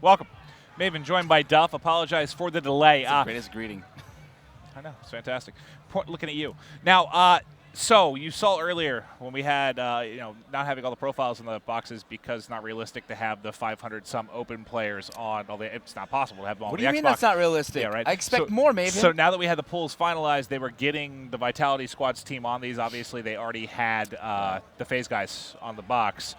Welcome. Maven joined by Duff. Apologize for the delay. It's the greatest greeting. I know. It's fantastic. Looking at you. Now, so you saw earlier when we had, not having all the profiles in the boxes because it's not realistic to have the 500-some open players on. It's not possible to have them all What on do the you Xbox. mean that's not realistic? Yeah, right. I expect more, Maven. So now that we had the pools finalized, they were getting the Vitality Squad's team on these. Obviously, they already had the FaZe guys on the box.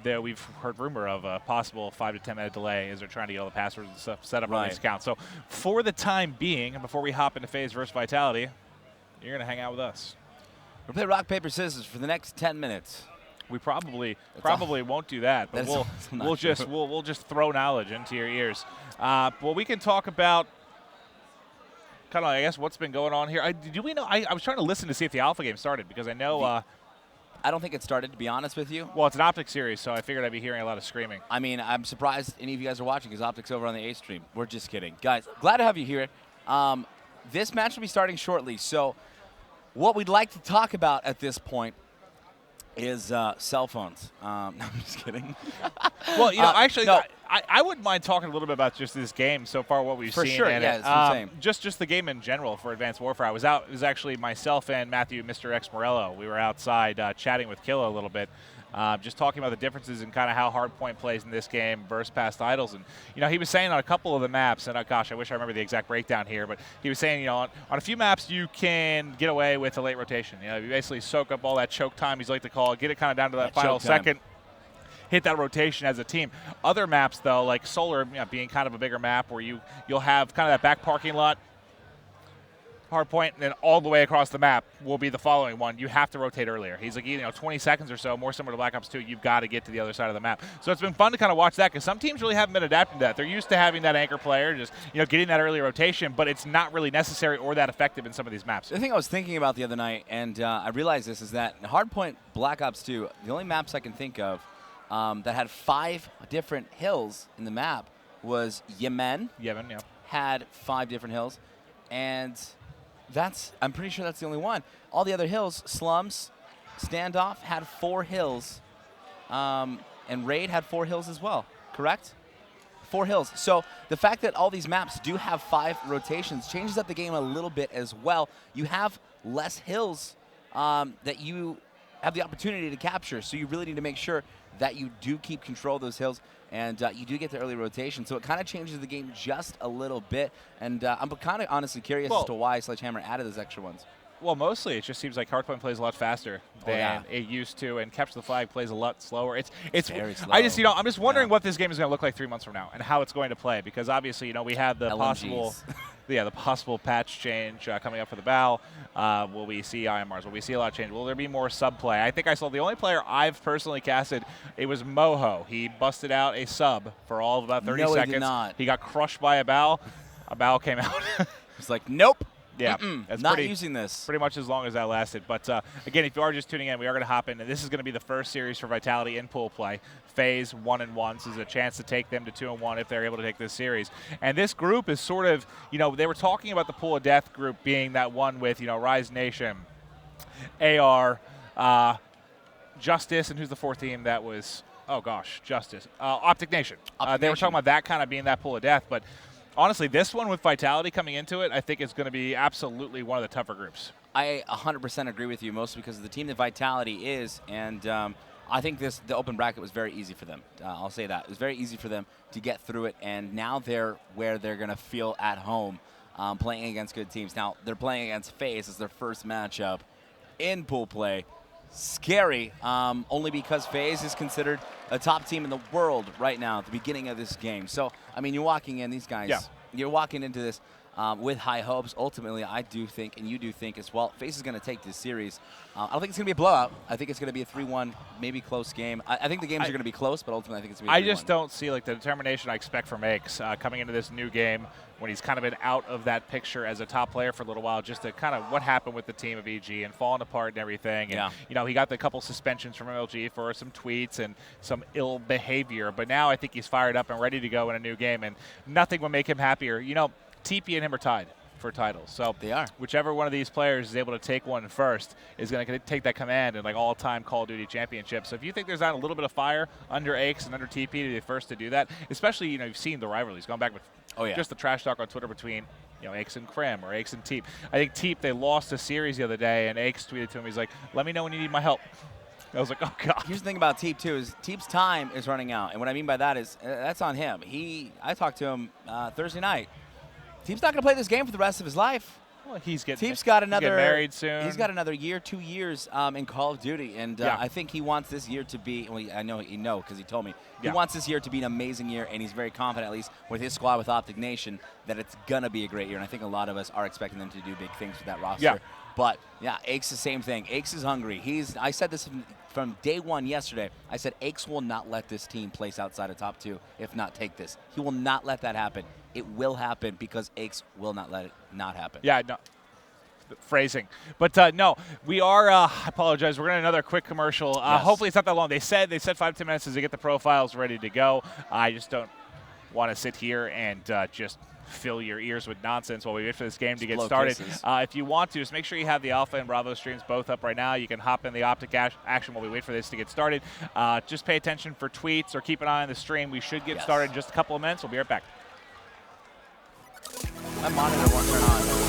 There, we've heard rumor of a possible 5 to 10 minute delay as they're trying to get all the passwords and stuff set up on these accounts. So for the time being, and before we hop into FaZe versus Vitality, you're going to hang out with us. We'll play rock, paper, scissors for the next 10 minutes. We probably won't do that, but we'll just throw knowledge into your ears. Well, we can talk about kind of, I guess, what's been going on here. I was trying to listen to see if the alpha game started because I know. I don't think it started, to be honest with you. Well, it's an Optic series, so I figured I'd be hearing a lot of screaming. I mean, I'm surprised any of you guys are watching because Optic's over on the A stream. We're just kidding. Guys, glad to have you here. This match will be starting shortly, so what we'd like to talk about at this point is cell phones. No, I'm just kidding. Well, actually, no. I wouldn't mind talking a little bit about just this game so far, what we've seen. For sure, in yeah, it. Just the game in general for Advanced Warfare. It was actually myself and Matthew, Mr. X Morello. We were outside chatting with Killa a little bit, just talking about the differences in kind of how hardpoint plays in this game versus past titles. And, he was saying on a couple of the maps, and gosh, I wish I remember the exact breakdown here, but he was saying, on a few maps you can get away with a late rotation. You basically soak up all that choke time, he's like to call it, get it kind of down to that final second. Hit that rotation as a team. Other maps, though, like Solar being kind of a bigger map where you'll have kind of that back parking lot, hardpoint, and then all the way across the map will be the following one. You have to rotate earlier. He's like, 20 seconds or so, more similar to Black Ops 2, you've got to get to the other side of the map. So it's been fun to kind of watch that because some teams really haven't been adapting to that. They're used to having that anchor player, just getting that early rotation, but it's not really necessary or that effective in some of these maps. The thing I was thinking about the other night, and I realized this, is that in hardpoint Black Ops 2, the only maps I can think of that had 5 different hills in the map was Yemen. Yemen, yeah. Had 5 different hills, and I'm pretty sure that's the only one. All the other hills, Slums, Standoff, had 4 hills, and Raid had 4 hills as well, correct? 4 hills. So the fact that all these maps do have 5 rotations changes up the game a little bit as well. You have less hills that you have the opportunity to capture, so you really need to make sure that you do keep control of those hills, and you do get the early rotation. So it kind of changes the game just a little bit, and I'm kind of honestly curious as to why Sledgehammer added those extra ones. Well, mostly it just seems like hardpoint plays a lot faster than it used to, and Capture the Flag plays a lot slower. It's very slow. I'm just wondering what this game is going to look like 3 months from now and how it's going to play, because obviously we have the LMGs. possible patch change coming up for the BAL. Will we see IMRs? Will we see a lot of change? Will there be more sub play? I think I saw the only player I've personally casted, it was Moho. He busted out a sub for all of about 30 seconds. He did not. He got crushed by a BAL. A BAL came out. It's like, nope. Yeah, that's not using this. Pretty much as long as that lasted. But again, if you are just tuning in, we are going to hop in, and this is going to be the first series for Vitality in pool play. FaZe 1-1. This is a chance to take them to 2-1 if they're able to take this series. And this group is sort of, they were talking about the pool of death group being that one with, Rise Nation, AR, Justice, and who's the fourth team that was? Oh gosh, Justice, Optic Nation. They were talking about that kind of being that pool of death, but. Honestly, this one with Vitality coming into it, I think is going to be absolutely one of the tougher groups. I 100% agree with you, mostly because of the team that Vitality is, and I think the open bracket was very easy for them. I'll say that. It was very easy for them to get through it, and now they're where they're going to feel at home playing against good teams. Now, they're playing against FaZe as their first matchup in pool play. Scary, only because FaZe is considered a top team in the world right now at the beginning of this game. So, I mean, you're walking in, these guys, you're walking into this with high hopes. Ultimately, I do think, and you do think as well, FaZe is going to take this series. I don't think it's going to be a blowout. I think it's going to be a 3-1, maybe close game. I think the games are going to be close, but ultimately I think it's going to be a 3-1. I just don't see the determination I expect from Akes coming into this new game when he's kind of been out of that picture as a top player for a little while, just to kind of what happened with the team of EG and falling apart and everything. And, he got the couple suspensions from MLG for some tweets and some ill behavior. But now I think he's fired up and ready to go in a new game, and nothing will make him happier. TP and him are tied. for titles. So They are. whichever one of these players is able to take one first is going to take that command in like all-time Call of Duty championship. So if you think there's not a little bit of fire under Aches and under TP to be the first to do that, especially, you know, you've seen the rivalries going back with just the trash talk on Twitter between, you know, Aches and Krim or Aches and Teep. I think Teep, they lost a series the other day, and Aches tweeted to him, he's like, let me know when you need my help. I was like, oh, God. Here's the thing about Teep, too, is Teep's time is running out. And what I mean by that is that's on him. I talked to him Thursday night. Teep's not going to play this game for the rest of his life. Well, Teep's getting married soon. He's got another year, 2 years in Call of Duty. And I think he wants this year to be, well, I know because he told me. He wants this year to be an amazing year, and he's very confident, at least with his squad with Optic Nation, that it's going to be a great year. And I think a lot of us are expecting them to do big things with that roster. Yeah. But, yeah, Aches the same thing. Aches is hungry. I said this from day one yesterday. I said Aches will not let this team place outside of top 2, if not take this. He will not let that happen. It will happen because Aches will not let it not happen. Yeah, no. Phrasing. But no, we are, I apologize, we're going to another quick commercial. Yes. Hopefully it's not that long. They said 5 to 10 minutes as they get the profiles ready to go. I just don't want to sit here and just fill your ears with nonsense while we wait for this game to get started. If you want to, just make sure you have the Alpha and Bravo streams both up right now. You can hop in the Optic action while we wait for this to get started. Just pay attention for tweets or keep an eye on the stream. We should get started in just a couple of minutes. We'll be right back. My monitor won't turn on.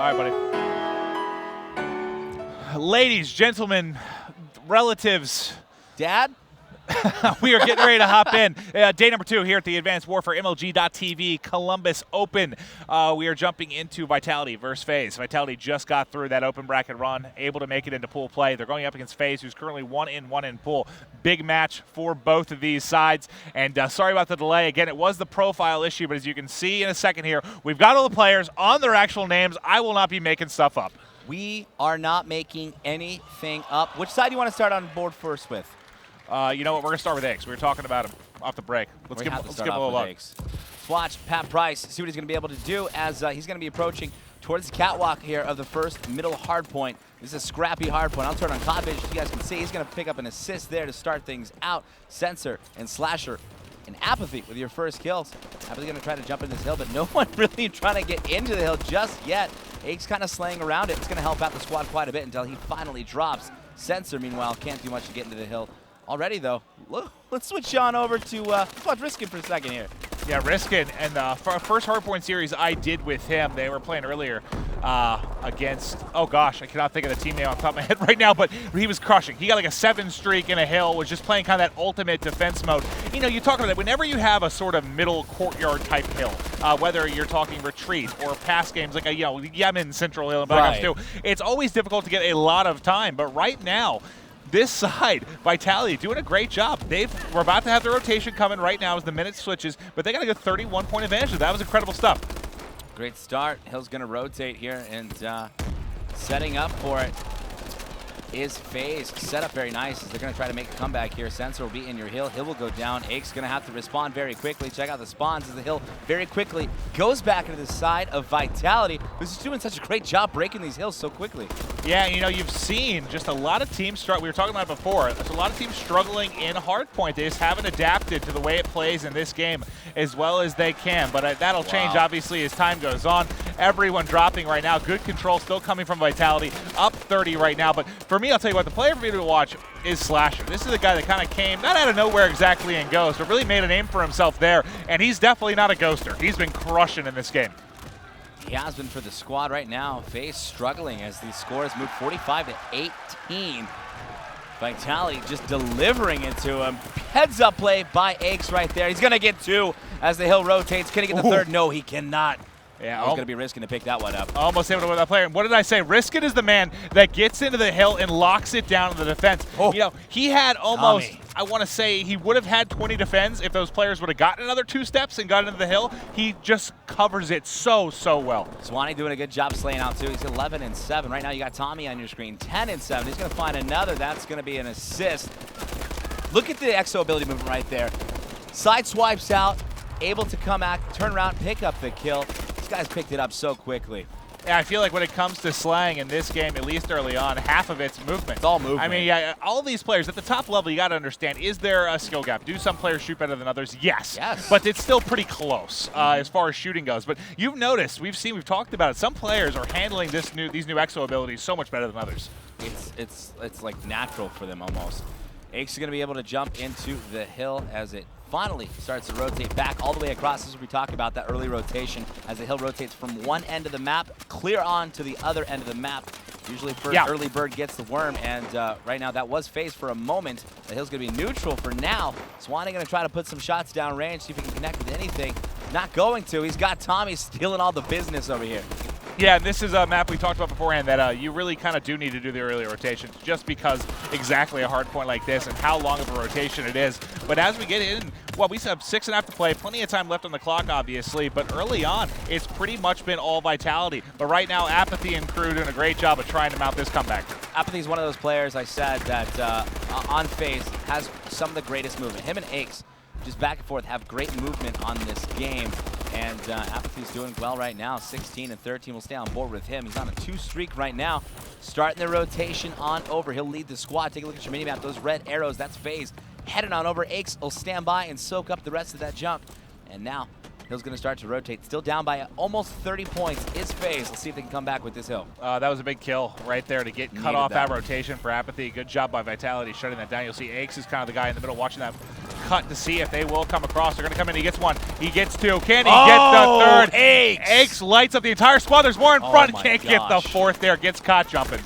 All right, buddy. Ladies, gentlemen, relatives. Dad? We are getting ready to hop in. Day number 2 here at the Advanced Warfare MLG.TV Columbus Open. We are jumping into Vitality versus FaZe. Vitality just got through that open bracket run, able to make it into pool play. They're going up against FaZe, who's currently 1-in pool. Big match for both of these sides. And sorry about the delay. Again, it was the profile issue, but as you can see in a second here, we've got all the players on their actual names. I will not be making stuff up. We are not making anything up. Which side do you want to start on board first with? You know what? We're going to start with Eggs. We were talking about him off the break. Let's give him a little look. Let's watch Pat Price, see what he's going to be able to do as he's going to be approaching towards the catwalk here of the first middle hard point. This is a scrappy hard point. I'll turn on Codfish so you guys can see. He's going to pick up an assist there to start things out. Sensor and Slasher and Apathy with your first kills. Apathy going to try to jump in this hill, but no one really trying to get into the hill just yet. Ake's kind of slaying around it. It's going to help out the squad quite a bit until he finally drops. Sensor, meanwhile, can't do much to get into the hill. Already, though, let's switch on over to let's watch Riskin for a second here. Yeah, Riskin, and the first hardpoint series I did with him, they were playing earlier against, oh gosh, I cannot think of the team name off the top of my head right now, but he was crushing. He got like a 7 streak in a hill, was just playing kind of that ultimate defense mode. You know, you talk about that, whenever you have a sort of middle courtyard type hill, whether you're talking retreat or past games like, Yemen Central Hill and Black Ops 2, it's always difficult to get a lot of time, but right now, this side, Vitality, doing a great job. We're about to have the rotation coming right now as the minute switches, but they got a good 31-point advantage. That was incredible stuff. Great start. Hill's going to rotate here, and setting up for it is FaZe. Set up very nice as they're going to try to make a comeback here. Sensor will be in your hill. Hill will go down. Ake's going to have to respond very quickly. Check out the spawns as the hill very quickly goes back into the side of Vitality, who's just doing such a great job breaking these hills so quickly. Yeah, you know, you've seen just a lot of teams struggle. We were talking about it before. There's a lot of teams struggling in hardpoint. They just haven't adapted to the way it plays in this game as well as they can. But that'll change, obviously, as time goes on. Everyone dropping right now. Good control still coming from Vitality. Up 30 right now. But for me, I'll tell you what, the player for me to watch is Slasher. This is a guy that kind of came, not out of nowhere exactly in Ghost, but really made a name for himself there. And he's definitely not a ghoster. He's been crushing in this game. He has been for the squad right now. FaZe struggling as these scores move 45 to 18. Vitality just delivering it to him. Heads up play by Aches right there. He's going to get 2 as the hill rotates. Can he get the third? No, he cannot. Yeah, I was going to be risking to pick that one up. Almost able to win that player. And what did I say? Riskin is the man that gets into the hill and locks it down in the defense. You know, he had almost, I want to say, he would have had 20 defends if those players would have gotten another 2 steps and got into the hill. He just covers it so well. Swanee doing a good job slaying out, too. He's 11-7. Right now, you got Tommy on your screen, 10-7. He's going to find another. That's going to be an assist. Look at the exo ability movement right there. Side swipes out, able to come back, turn around, pick up the kill. Guys picked it up so quickly. Yeah, I feel like when it comes to slaying in this game, at least early on, half of it's movement. It's all movement. I mean, yeah, all these players at the top level, you got to understand, is there a skill gap? Do some players shoot better than others? Yes. But it's still pretty close as far as shooting goes. But you've noticed, we've talked about it, some players are handling these new exo abilities so much better than others. It's like natural for them almost. Aches is going to be able to jump into the hill as it finally starts to rotate back all the way across. As we talk about that early rotation as the hill rotates from one end of the map clear on to the other end of the map. Usually first early bird gets the worm, and right now that was FaZe for a moment. The hill's going to be neutral for now. Swanee going to try to put some shots down range, see if he can connect with anything. Not going to. He's got Tommy stealing all the business over here. Yeah, and this is a map we talked about beforehand that you really kind of do need to do the early rotation just because exactly a hard point like this and how long of a rotation it is. But as we get in, well, we have 6.5 to play, plenty of time left on the clock, obviously, but early on, it's pretty much been all Vitality. But right now, Apathy and crew doing a great job of trying to mount this comeback. Apathy is one of those players I said that on FaZe has some of the greatest movement. Him and Aches, just back and forth, have great movement on this game. And Apathy's doing well right now. 16-13 will stay on board with him. He's on a 2 streak right now. Starting the rotation on over. He'll lead the squad. Take a look at your mini-map. Those red arrows, that's FaZe. Heading on over. Aches will stand by and soak up the rest of that jump. And now Hill's going to start to rotate. Still down by almost 30 points is FaZe. Let's see if they can come back with this Hill. That was a big kill right there to get cut off that rotation for Apathy. Good job by Vitality shutting that down. You'll see Aches is kind of the guy in the middle watching that cut to see if they will come across. They're going to come in. He gets 1. He gets 2. Can he get the 3rd? Aches lights up the entire squad. There's more in front. Can't get the 4th there. Gets caught jumping.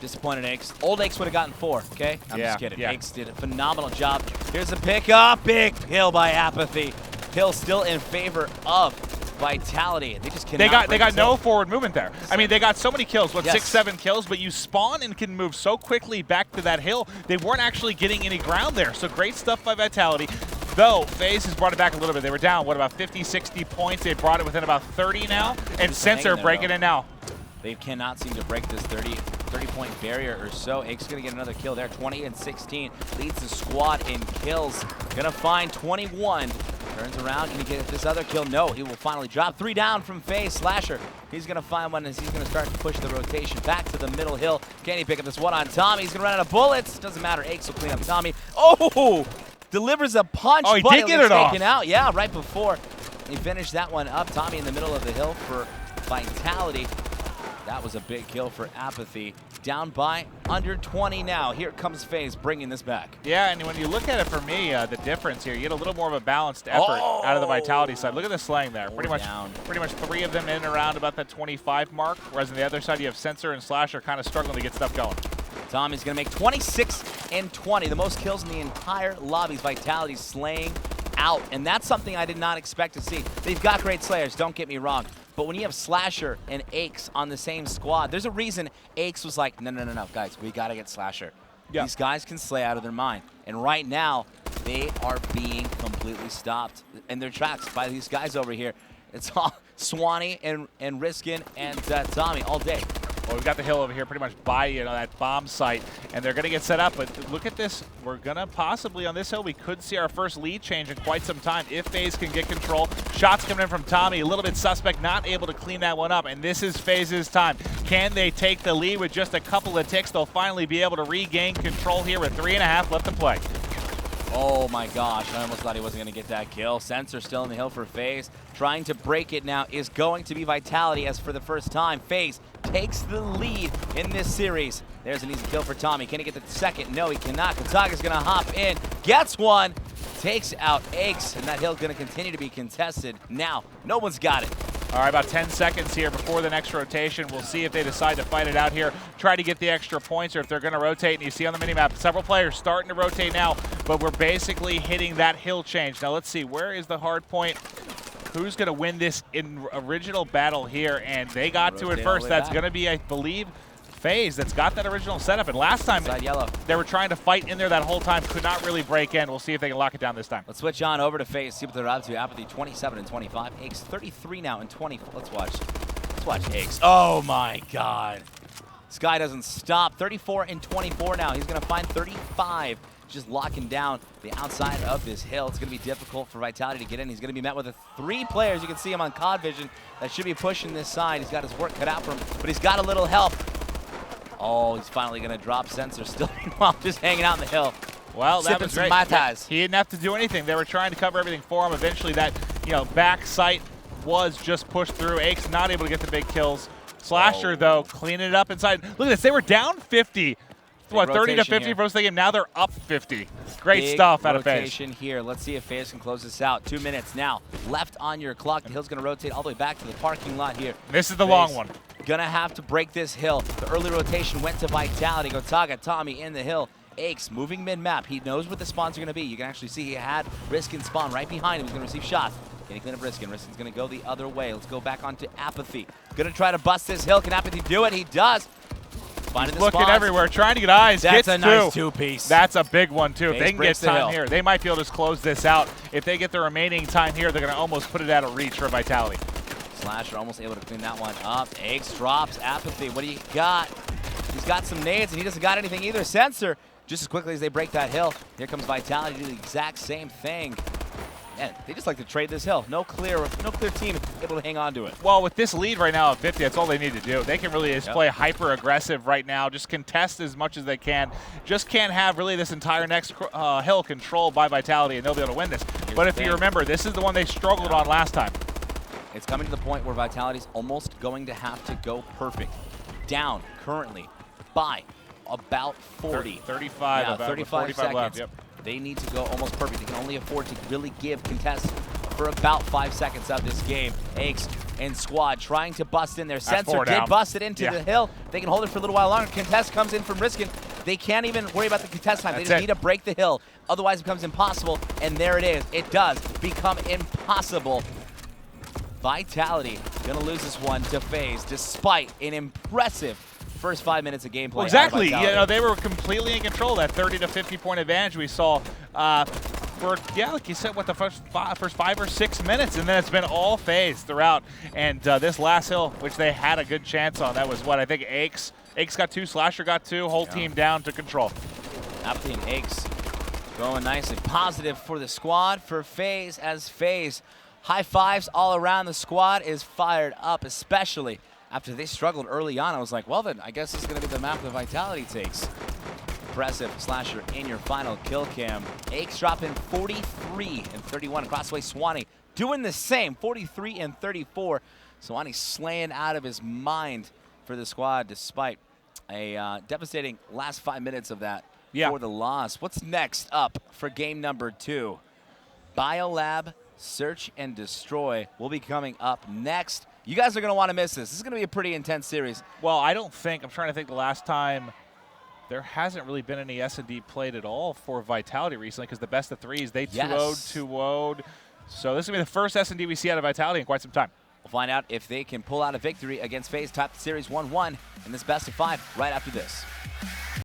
Disappointed Aches. Old Aches would have gotten 4, okay? I'm just kidding. Aches did a phenomenal job. Here's a pickup. Big kill by Apathy. Hill still in favor of Vitality. They just cannot. They got no forward movement there. I mean, they got so many kills, 6, 7 kills, but you spawn and can move so quickly back to that hill. They weren't actually getting any ground there. So great stuff by Vitality. Though FaZe has brought it back a little bit. They were down, what, about 50, 60 points. They brought it within about 30 now. And Sensor breaking in now. They cannot seem to break this 30-point barrier or so. Ake's gonna get another kill there. 20 and 16 leads the squad in kills. Gonna find 21. Turns around, can he get this other kill? No, he will finally drop. 3 down from FaZe. Slasher, he's gonna find one as he's gonna start to push the rotation back to the middle hill. Can he pick up this one on Tommy? He's gonna run out of bullets. Doesn't matter, Akes will clean up Tommy. Oh! Delivers a punch, oh, he but did get it off. Taken out. Yeah, right before he finished that one up. Tommy in the middle of the hill for Vitality. That was a big kill for Apathy. Down by under 20 now. Here comes FaZe bringing this back. Yeah, and when you look at it for me, the difference here, you get a little more of a balanced effort out of the Vitality side. Look at the slaying there. Pretty much 3 of them in and around about that 25 mark, whereas on the other side you have Sensor and Slasher kind of struggling to get stuff going. Tommy's going to make 26 and 20, the most kills in the entire lobbies. Vitality slaying out, and that's something I did not expect to see. They've got great slayers, don't get me wrong. But when you have Slasher and Akes on the same squad, there's a reason Akes was like, no, guys, we got to get Slasher. Yeah. These guys can slay out of their mind. And right now, they are being completely stopped in their tracks by these guys over here. It's all Swanee and Riskin and Tommy all day. Well, we've got the hill over here pretty much by that bomb site, and they're going to get set up. But look at this. We're going to possibly, on this hill, we could see our first lead change in quite some time if FaZe can get control. Shots coming in from Tommy, a little bit suspect, not able to clean that one up. And this is FaZe's time. Can they take the lead with just a couple of ticks? They'll finally be able to regain control here with 3.5 left to play. Oh my gosh, I almost thought he wasn't going to get that kill. Sensor still in the hill for FaZe. Trying to break it now is going to be Vitality, as for the first time, FaZe takes the lead in this series. There's an easy kill for Tommy. Can he get the second? No, he cannot. Gonzaga's going to hop in, gets one, takes out Akes, and that hill's going to continue to be contested. Now, no one's got it. All right, about 10 seconds here before the next rotation. We'll see if they decide to fight it out here, try to get the extra points, or if they're going to rotate. And you see on the minimap, several players starting to rotate now, but we're basically hitting that hill change. Now let's see, where is the hard point? Who's going to win this in original battle here? And they got to it first. That's going to be, I believe, FaZe that's got that original setup. And last time they were trying to fight in there that whole time, could not really break in. We'll see if they can lock it down this time. Let's switch on over to FaZe, see what they're up to. Apathy 27 and 25. Akes 33 now and 24. Let's watch Akes. Oh my God. This guy doesn't stop. 34 and 24 now. He's going to find 35. Just locking down the outside of this hill. It's going to be difficult for Vitality to get in. He's going to be met with 3 players. You can see him on COD Vision that should be pushing this side. He's got his work cut out for him, but he's got a little help. Oh, he's finally going to drop Sensor. Still meanwhile just hanging out in the hill. Well, that was great. He didn't have to do anything. They were trying to cover everything for him. Eventually that back sight was just pushed through. Akes not able to get the big kills. Slasher, though, cleaning it up inside. Look at this. They were down 50. What, 30 to 50 for most of the game? Now they're up 50. Great Big stuff out of FaZe. Rotation here. Let's see if FaZe can close this out. 2 minutes now left on your clock. The hill's going to rotate all the way back to the parking lot here. This is the long one. Gonna have to break this hill. The early rotation went to Vitality. Gonzaga, Tommy in the hill. Akes moving mid-map. He knows what the spawns are going to be. You can actually see he had Riskin spawn right behind him. He's going to receive shots. Can he clean up Riskin? Riskin's going to go the other way. Let's go back onto Apathy. Going to try to bust this hill. Can Apathy do it? He does. He's looking everywhere, trying to get eyes. That's a nice 2-piece. That's a big one, too. If they can get time here, they might be able to just close this out. If they get the remaining time here, they're going to almost put it out of reach for Vitality. Slasher almost able to clean that one up. Akes drops. Apathy, what do you got? He's got some nades, and he doesn't got anything either. Sensor, just as quickly as they break that hill, here comes Vitality to do the exact same thing. Man, they just like to trade this hill. No clear team able to hang on to it. Well, with this lead right now at 50, that's all they need to do. They can really just play hyper-aggressive right now, just contest as much as they can. Just can't have really this entire next hill controlled by Vitality, and they'll be able to win this. But if you remember, this is the one they struggled on last time. It's coming to the point where Vitality's almost going to have to go perfect. Down currently by about 40. 35, yeah, about 35 seconds. Left, yep. They need to go almost perfect. They can only afford to really give contests for about 5 seconds of this game. Akes and squad trying to bust in there. Sensor did bust it into the hill. They can hold it for a little while longer. Contest comes in from Riskin. They can't even worry about the contest time. They just need to break the hill. Otherwise it becomes impossible. And there it is. It does become impossible. Vitality gonna lose this one to FaZe despite an impressive first 5 minutes of gameplay. Well, exactly. They were completely in control. That 30 to 50 point advantage we saw. for, yeah, like you said, what, the first 5 or 6 minutes, and then it's been all FaZe throughout. And this last hill, which they had a good chance on, that was what, I think Aches got 2, Slasher got 2, whole team down to control. Apathy and Aches going nicely. Positive for the squad for FaZe, as FaZe high fives all around. The squad is fired up, especially after they struggled early on. I was like, well then, I guess this is going to be the map that Vitality takes. Impressive. Slasher in your final kill cam. Aches dropping 43 and 31. Crossway Swanee doing the same, 43 and 34. Swanee slaying out of his mind for the squad despite a devastating last 5 minutes of that for the loss. What's next up for game number 2? Biolab Search and Destroy will be coming up next. You guys are going to want to miss this. This is going to be a pretty intense series. Well, I'm trying to think the last time there hasn't really been any S&D played at all for Vitality recently, because the best of threes, they 2-0'd, 2-0'd. So this is going to be the first S&D we see out of Vitality in quite some time. We'll find out if they can pull out a victory against FaZe, top the series 1-1 in this best of 5 right after this.